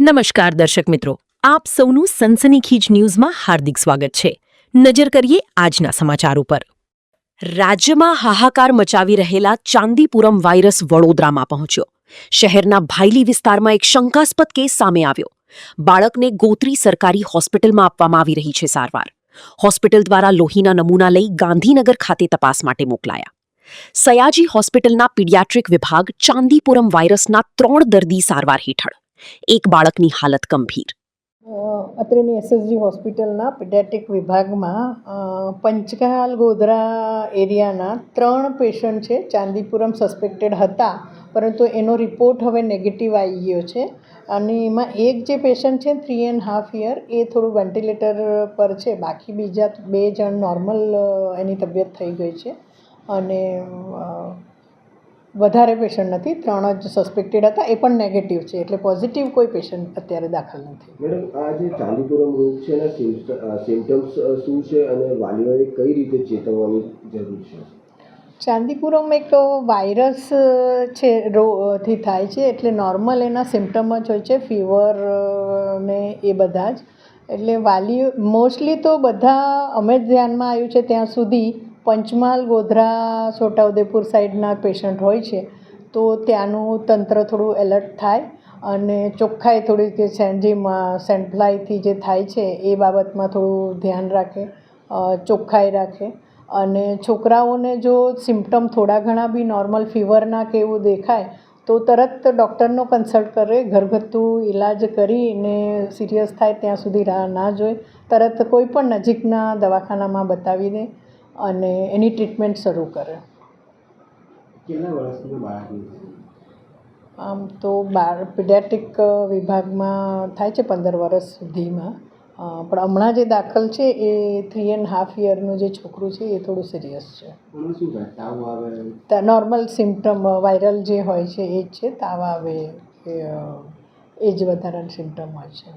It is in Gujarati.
નમસ્કાર દર્શક મિત્રો, આપ સૌનું સનસનીખીજ ન્યૂઝમાં હાર્દિક સ્વાગત છે। નજર કરીએ આજના સમાચાર ઉપર। રાજ્યમાં હાહાકાર મચાવી રહેલા ચાંદીપુરમ વાયરસ વડોદરામાં પહોંચ્યો। શહેરના ભાયલી વિસ્તારમાં એક શંકાસ્પદ કેસ સામે આવ્યો। બાળકને ગોત્રી સરકારી હોસ્પિટલમાં આપવામાં આવી રહી છે સારવાર। હોસ્પિટલ દ્વારા લોહીના નમૂના લઈ ગાંધીનગર ખાતે તપાસ માટે મોકલાયા। સયાજી હોસ્પિટલના પીડિયાટ્રિક વિભાગ ચાંદીપુરમ વાયરસના 3 દર્દી સારવાર હેઠળ। એક બાળકની હાલત ગંભીર। અત્રેની એસએસજી હોસ્પિટલના પીડિયાટ્રિક વિભાગમાં પંચમહાલ ગોધરા એરિયાના 3 પેશન્ટ છે। ચાંદીપુરમ સસ્પેક્ટેડ હતા, પરંતુ એનો રિપોર્ટ હવે નેગેટિવ આવી ગયો છે અને એમાં એક જે પેશન્ટ છે 3.5 યર એ થોડું વેન્ટિલેટર પર છે। બાકી બીજા 2 જણ નોર્મલ એની તબિયત થઈ ગઈ છે અને વધારે પેશન્ટ નથી। 3 જ સસ્પેક્ટેડ હતા, એ પણ નેગેટિવ છે, એટલે પોઝિટિવ કોઈ પેશન્ટ અત્યારે દાખલ નથી। મેડમ, આ જે ચાંદીપુરમ રોગ છે એના સિમ્પટમ્સ શું છે અને વાલીઓએ કઈ રીતે ચેતવવાની જરૂર છે? ચાંદીપુરમ એક વાયરસ છે થી થાય છે, એટલે નોર્મલ એના સિમ્પટમ જ હોય છે, ફીવર ને એ બધા જ। એટલે વાલી મોસ્ટલી તો બધા અમે ધ્યાનમાં આવ્યું છે ત્યાં સુધી પંચમહાલ ગોધરા છોટાઉદેપુર સાઈડના પેશન્ટ હોય છે, તો ત્યાંનું તંત્ર થોડું એલર્ટ થાય અને ચોખ્ખાઈ થોડી જે સેન્ડ ફ્લાયથી જે થાય છે એ બાબતમાં થોડું ધ્યાન રાખે, ચોખ્ખાઈ રાખે। અને છોકરાઓને જો સિમ્પટમ થોડા ઘણા બી નોર્મલ ફીવરના કે એવું દેખાય તો તરત ડૉક્ટરનો કન્સલ્ટ કરે, ઘરગથ્થુ ઇલાજ કરીને સિરિયસ થાય ત્યાં સુધી રાહ ના જોઈ, તરત કોઈ પણ નજીકના દવાખાનામાં બતાવી દે અને એની ટ્રીટમેન્ટ શરૂ કરે। કેટલા વર્ષનું બાળક? આમ તો પીડિયાટ્રિક વિભાગમાં થાય છે 15 વર્ષ સુધીમાં, પણ હમણાં જે દાખલ છે એ 3.5 યરનું જે છોકરું છે એ થોડું સિરિયસ છે। શું થાય? તાવ આવે? નોર્મલ સિમ્પટમ વાયરલ જે હોય છે એ જ છે, તાવ આવે એ જ વધારાનું સિમ્પટમ હોય છે।